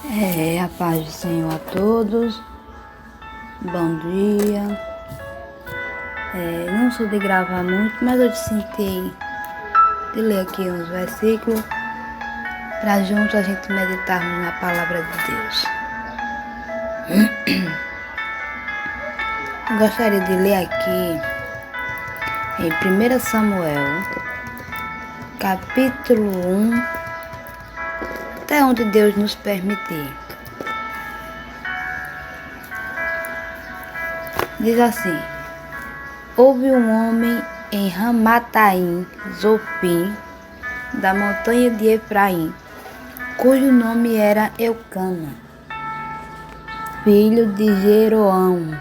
A paz do Senhor a todos, bom dia. Não sou de gravar muito, mas eu senti de ler aqui uns versículos para junto a gente meditarmos na palavra de Deus. Eu gostaria de ler aqui em 1 Samuel, capítulo 1, até onde Deus nos permitir. Diz assim: houve um homem em Ramataim, Zofim, da montanha de Efraim, cujo nome era Eucana, filho de Jeroão,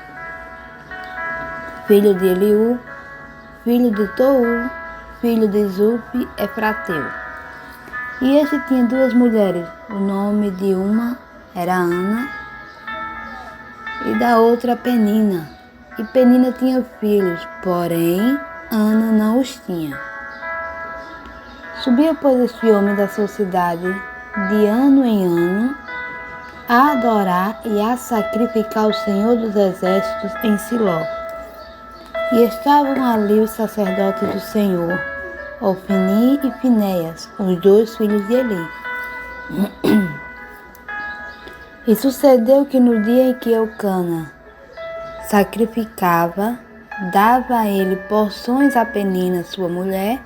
filho de Eliú, filho de Tou, filho de Zufi, Efrateu. E este tinha duas mulheres, o nome de uma era Ana e da outra Penina. E Penina tinha filhos, porém Ana não os tinha. Subia, pois, este homem da sua cidade, de ano em ano, a adorar e a sacrificar o Senhor dos Exércitos em Siló. E estavam ali os sacerdotes do Senhor, Ofni e Finéias, os dois filhos de Eli. E sucedeu que no dia em que Eucana sacrificava, dava a ele porções a Penina, sua mulher,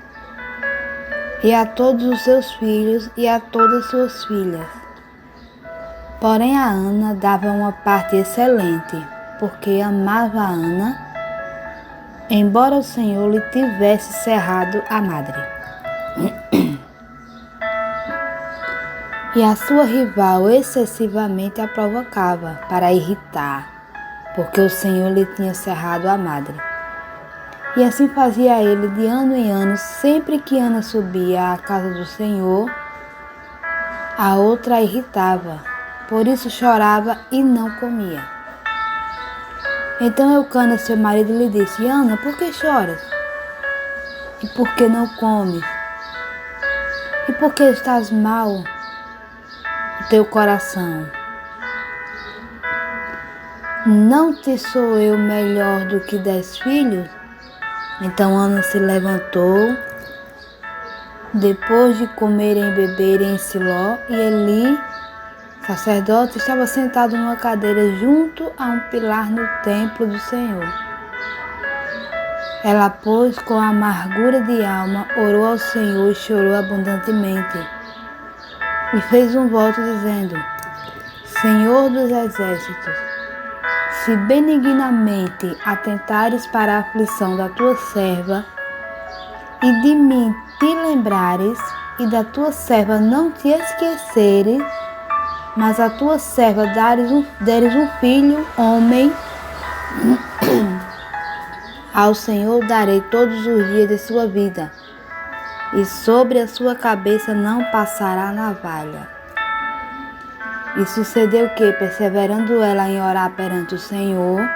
e a todos os seus filhos e a todas suas filhas. Porém a Ana dava uma parte excelente, porque amava a Ana, embora o Senhor lhe tivesse cerrado a madre. E a sua rival excessivamente a provocava para irritar, porque o Senhor lhe tinha cerrado a madre. E assim fazia ele de ano em ano, sempre que Ana subia à casa do Senhor, a outra a irritava, por isso chorava e não comia. Então Eucana, seu marido, lhe disse: Ana, por que choras? E por que não comes? E por que estás mal no teu coração? Não te sou eu melhor do que 10 filhos? Então Ana se levantou, depois de comerem e beberem em Siló, e Eli, sacerdote, estava sentado numa cadeira junto a um pilar no templo do Senhor. Ela, pois, com amargura de alma, orou ao Senhor e chorou abundantemente. E fez um voto dizendo: Senhor dos exércitos, se benignamente atentares para a aflição da tua serva, e de mim te lembrares, e da tua serva não te esqueceres, mas a tua serva deres um filho, homem, ao Senhor darei todos os dias de sua vida, e sobre a sua cabeça não passará navalha. E sucedeu que, perseverando ela em orar perante o Senhor,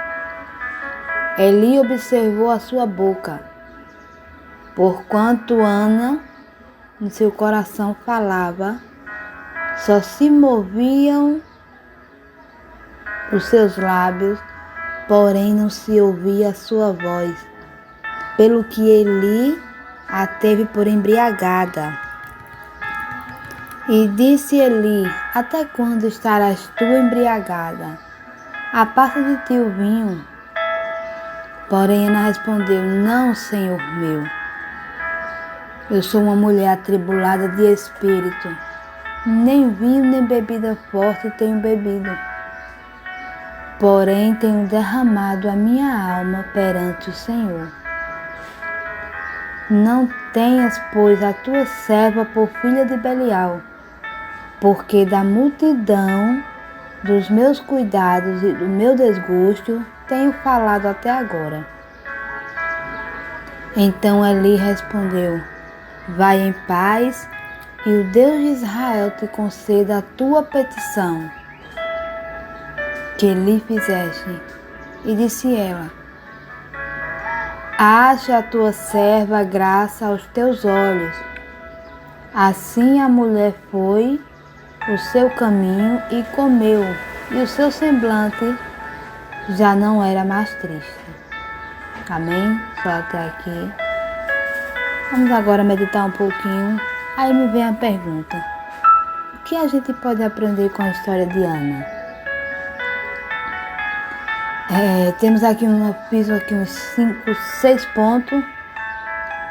Eli observou a sua boca, porquanto Ana, no seu coração falava, só se moviam os seus lábios, porém não se ouvia a sua voz, pelo que Eli a teve por embriagada. E disse Eli: até quando estarás tu embriagada? Aparta de ti o vinho. Porém Ana respondeu: não, Senhor meu. Eu sou uma mulher atribulada de espírito. Nem vinho nem bebida forte tenho bebido. Porém tenho derramado a minha alma perante o Senhor. Não tenhas, pois, a tua serva por filha de Belial, porque da multidão dos meus cuidados e do meu desgosto tenho falado até agora. Então Eli respondeu: vai em paz, e o Deus de Israel te conceda a tua petição que lhe fizeste. E disse ela: ache a tua serva graça aos teus olhos. Assim a mulher foi o seu caminho e comeu, e o seu semblante já não era mais triste. Amém? Só até aqui. Vamos agora meditar um pouquinho. Aí me vem a pergunta: o que a gente pode aprender com a história de Ana? Temos aqui fiz aqui uns 5, 6 pontos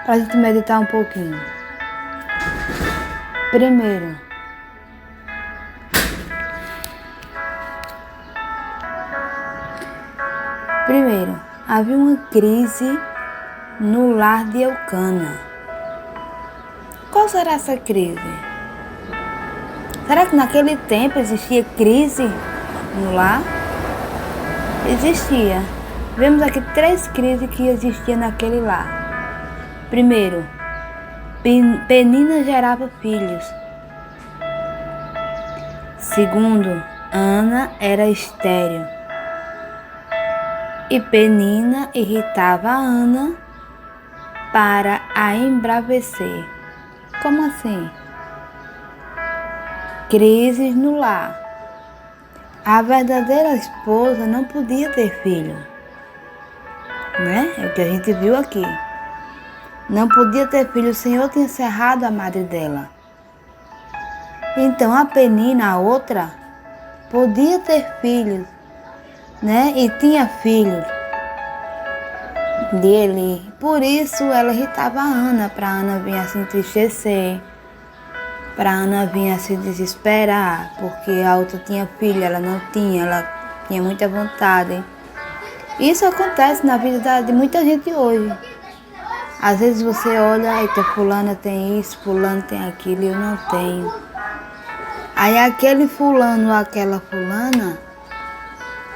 para a gente meditar um pouquinho. Primeiro, havia uma crise no lar de Eucana. Qual será essa crise? Será que naquele tempo existia crise no lar? Existia. Vemos aqui 3 crises que existiam naquele lar. Primeiro, Penina gerava filhos. Segundo, Ana era estéril. E Penina irritava a Ana para a embravecer. Como assim? Crises no lar. A verdadeira esposa não podia ter filho, né? É o que a gente viu aqui. Não podia ter filho, o Senhor tinha cerrado a madre dela. Então a Penina, a outra, podia ter filhos, né? E tinha filhos dele. Por isso ela irritava a Ana, para a Ana vir a se entristecer, para a Ana vir a se desesperar, porque a outra tinha filho, ela não tinha, ela tinha muita vontade. Isso acontece na vida de muita gente hoje. Às vezes você olha, eita, fulana tem isso, fulano tem aquilo, eu não tenho. Aí aquele fulano ou aquela fulana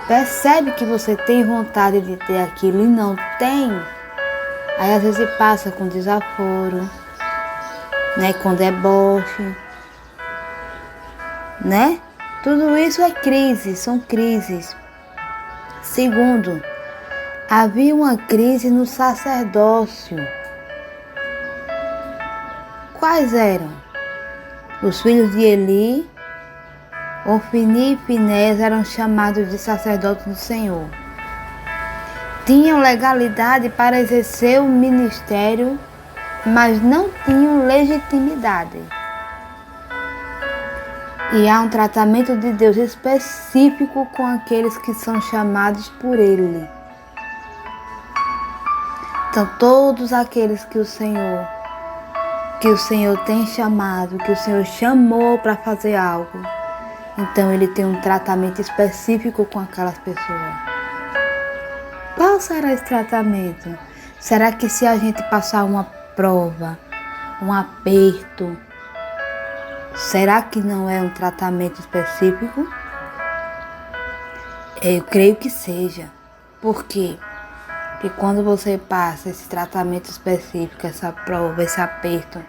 percebe que você tem vontade de ter aquilo e não tem. Aí às vezes passa com desaforo, né, com deboche, né? Tudo isso é crise, são crises. Segundo, havia uma crise no sacerdócio. Quais eram? Os filhos de Eli, Ofni e Finés, eram chamados de sacerdotes do Senhor. Tinham legalidade para exercer o ministério, mas não tinham legitimidade. E há um tratamento de Deus específico com aqueles que são chamados por Ele. Então, todos aqueles que o Senhor tem chamado, que o Senhor chamou para fazer algo, então Ele tem um tratamento específico com aquelas pessoas. Qual será esse tratamento? Será que se a gente passar uma prova, um aperto, será que não é um tratamento específico? Eu creio que seja. Por quê? Porque quando você passa esse tratamento específico, essa prova, esse aperto,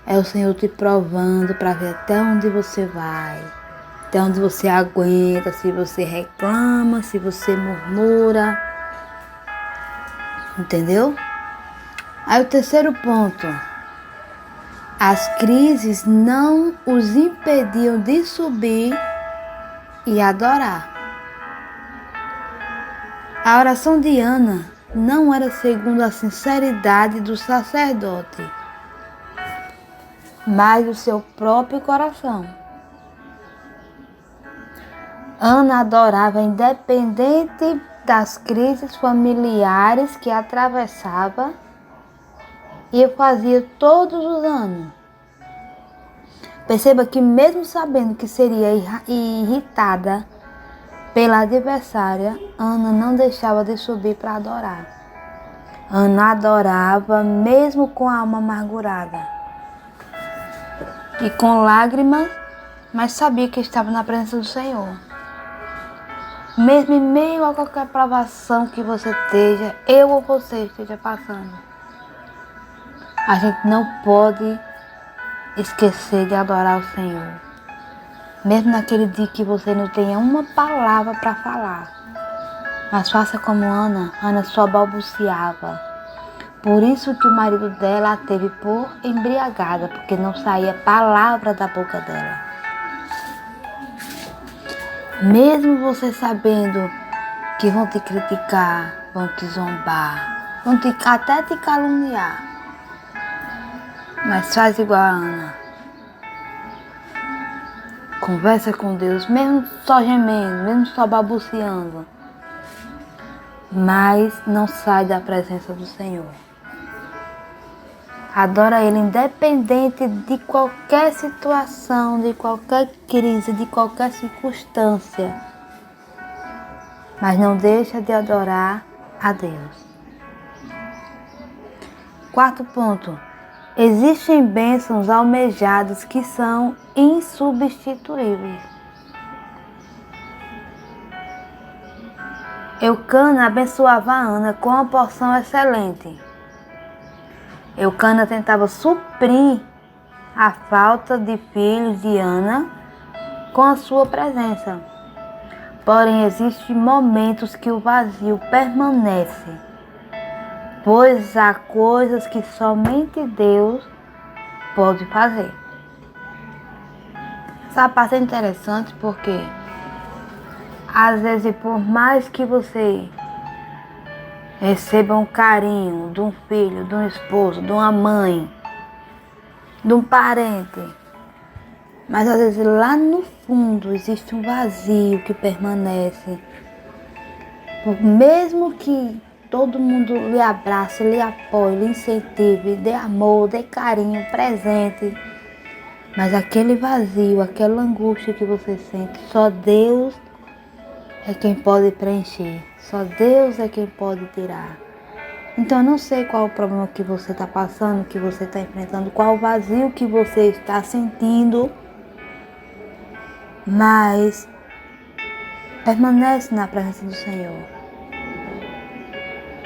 é o Senhor te provando para ver até onde você vai, até onde você aguenta, se você reclama, se você murmura. Entendeu? Aí o terceiro ponto. As crises não os impediam de subir e adorar. A oração de Ana não era segundo a sinceridade do sacerdote, mas do seu próprio coração. Ana adorava independente das crises familiares que atravessava e fazia todos os anos. Perceba que mesmo sabendo que seria irritada pela adversária, Ana não deixava de subir para adorar. Ana adorava mesmo com a alma amargurada e com lágrimas, mas sabia que estava na presença do Senhor. Mesmo em meio a qualquer provação que você esteja, eu ou você esteja passando, a gente não pode esquecer de adorar o Senhor. Mesmo naquele dia que você não tenha uma palavra para falar. Mas faça como Ana. Ana só balbuciava. Por isso que o marido dela a teve por embriagada, porque não saía palavra da boca dela. Mesmo você sabendo que vão te criticar, vão te zombar, vão até te caluniar. Mas faz igual a Ana. Conversa com Deus, mesmo só gemendo, mesmo só balbuciando. Mas não sai da presença do Senhor. Adora Ele independente de qualquer situação, de qualquer crise, de qualquer circunstância. Mas não deixa de adorar a Deus. 4 ponto. Existem bênçãos almejadas que são insubstituíveis. Eucana abençoava a Ana com uma porção excelente. Eucana tentava suprir a falta de filhos de Ana com a sua presença. Porém, existem momentos que o vazio permanece, pois há coisas que somente Deus pode fazer. Essa parte é interessante porque, às vezes, por mais que você receba um carinho de um filho, de um esposo, de uma mãe, de um parente, mas às vezes lá no fundo existe um vazio que permanece. Mesmo que todo mundo lhe abrace, lhe apoie, lhe incentive, dê amor, dê carinho, presente, mas aquele vazio, aquela angústia que você sente, só Deus é quem pode preencher. Só Deus é quem pode tirar. Então eu não sei qual o problema que você está passando, que você está enfrentando, qual o vazio que você está sentindo, mas permanece na presença do Senhor.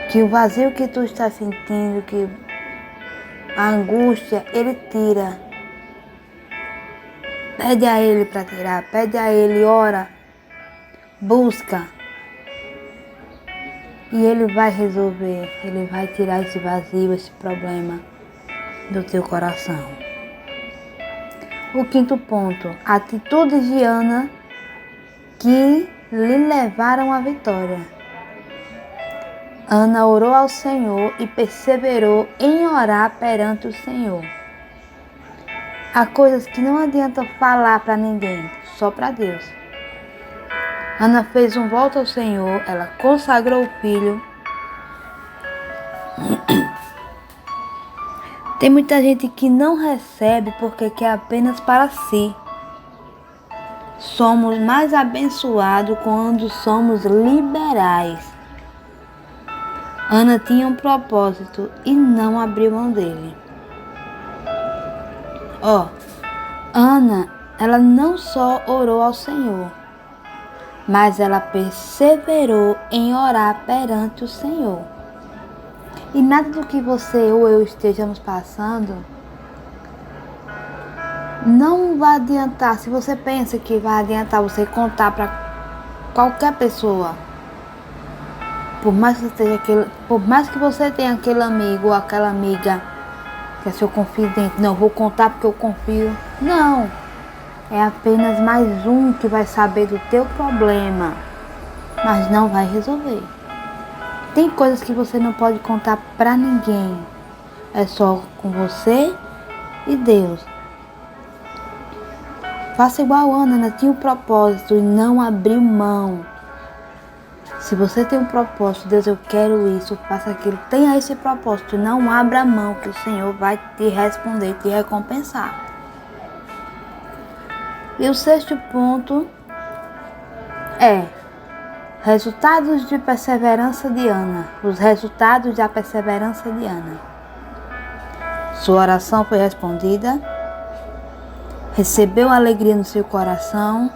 Que o vazio que tu está sentindo, que a angústia, Ele tira. Pede a Ele para tirar, pede a Ele, ora, busca. E Ele vai resolver, Ele vai tirar esse vazio, esse problema do teu coração. O 5º ponto, atitudes de Ana que lhe levaram à vitória. Ana orou ao Senhor e perseverou em orar perante o Senhor. Há coisas que não adianta falar para ninguém, só para Deus. Ana fez um voto ao Senhor, ela consagrou o filho. Tem muita gente que não recebe porque quer apenas para si. Somos mais abençoados quando somos liberais. Ana tinha um propósito e não abriu mão dele. Ana, ela não só orou ao Senhor, mas ela perseverou em orar perante o Senhor. E nada do que você ou eu estejamos passando não vai adiantar. Se você pensa que vai adiantar você contar para qualquer pessoa, por mais que você tenha aquele amigo ou aquela amiga que é seu confidente, não vou contar porque eu confio. Não, é apenas mais um que vai saber do teu problema, mas não vai resolver. Tem coisas que você não pode contar para ninguém, é só com você e Deus. Faça igual a Ana, tinha um propósito e não abriu mão. Se você tem um propósito, Deus, eu quero isso, faça aquilo, tenha esse propósito, não abra mão que o Senhor vai te responder, te recompensar. E o 6º ponto é resultados de perseverança de Ana. Os resultados da perseverança de Ana. Sua oração foi respondida, recebeu alegria no seu coração,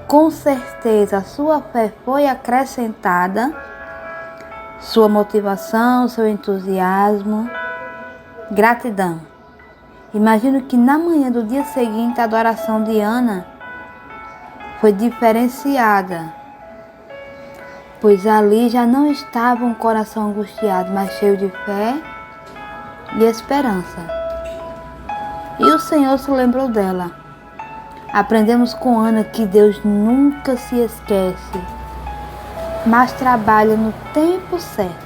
com certeza a sua fé foi acrescentada, sua motivação, seu entusiasmo, gratidão. Imagino que na manhã do dia seguinte a adoração de Ana foi diferenciada, pois ali já não estava um coração angustiado, mas cheio de fé e esperança. E o Senhor se lembrou dela. Aprendemos com Ana que Deus nunca se esquece, mas trabalha no tempo certo.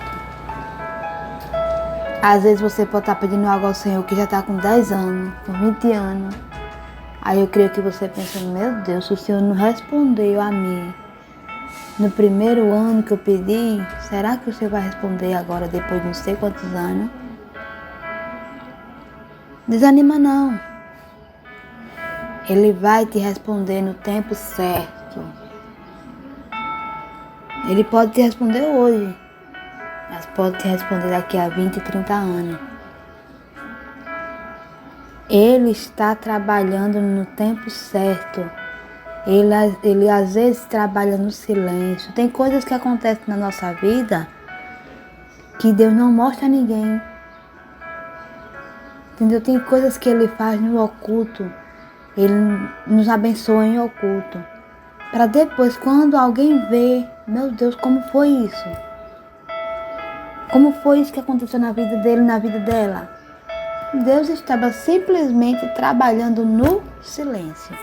Às vezes você pode estar pedindo algo ao Senhor que já está com 10 anos, com 20 anos. Aí eu creio que você pensa, meu Deus, se o Senhor não respondeu a mim no primeiro ano que eu pedi, será que o Senhor vai responder agora, depois de não sei quantos anos? Desanima não. Ele vai te responder no tempo certo. Ele pode te responder hoje, mas pode te responder daqui a 20, 30 anos. Ele está trabalhando no tempo certo. Ele às vezes trabalha no silêncio. Tem coisas que acontecem na nossa vida que Deus não mostra a ninguém. Entendeu? Tem coisas que Ele faz no oculto. Ele nos abençoa em oculto. Para depois, quando alguém vê, meu Deus, como foi isso? Como foi isso que aconteceu na vida dele, na vida dela? Deus estava simplesmente trabalhando no silêncio.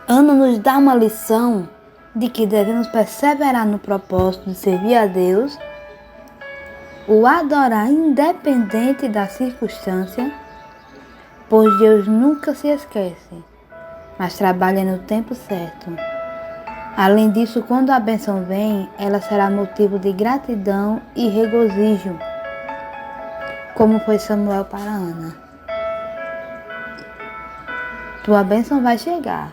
Ana nos dá uma lição de que devemos perseverar no propósito de servir a Deus, o adorar independente da circunstância, pois Deus nunca se esquece, mas trabalha no tempo certo. Além disso, quando a bênção vem, ela será motivo de gratidão e regozijo, como foi Samuel para Ana. Tua bênção vai chegar,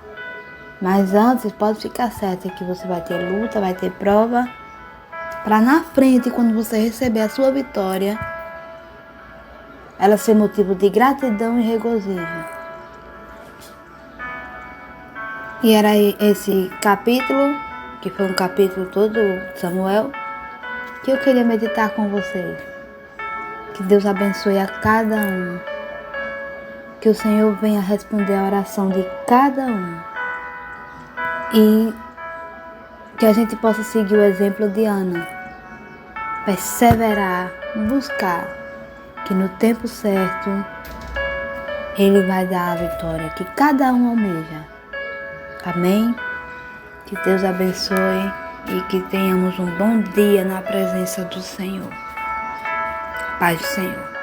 mas antes pode ficar certo que você vai ter luta, vai ter prova, para na frente, quando você receber a sua vitória, ela ser motivo de gratidão e regozijo. E era esse capítulo, que foi um capítulo todo de Samuel, que eu queria meditar com vocês. Que Deus abençoe a cada um. Que o Senhor venha responder a oração de cada um. E que a gente possa seguir o exemplo de Ana. Perseverar, buscar, que no tempo certo Ele vai dar a vitória que cada um almeja. Amém? Que Deus abençoe e que tenhamos um bom dia na presença do Senhor. Paz do Senhor.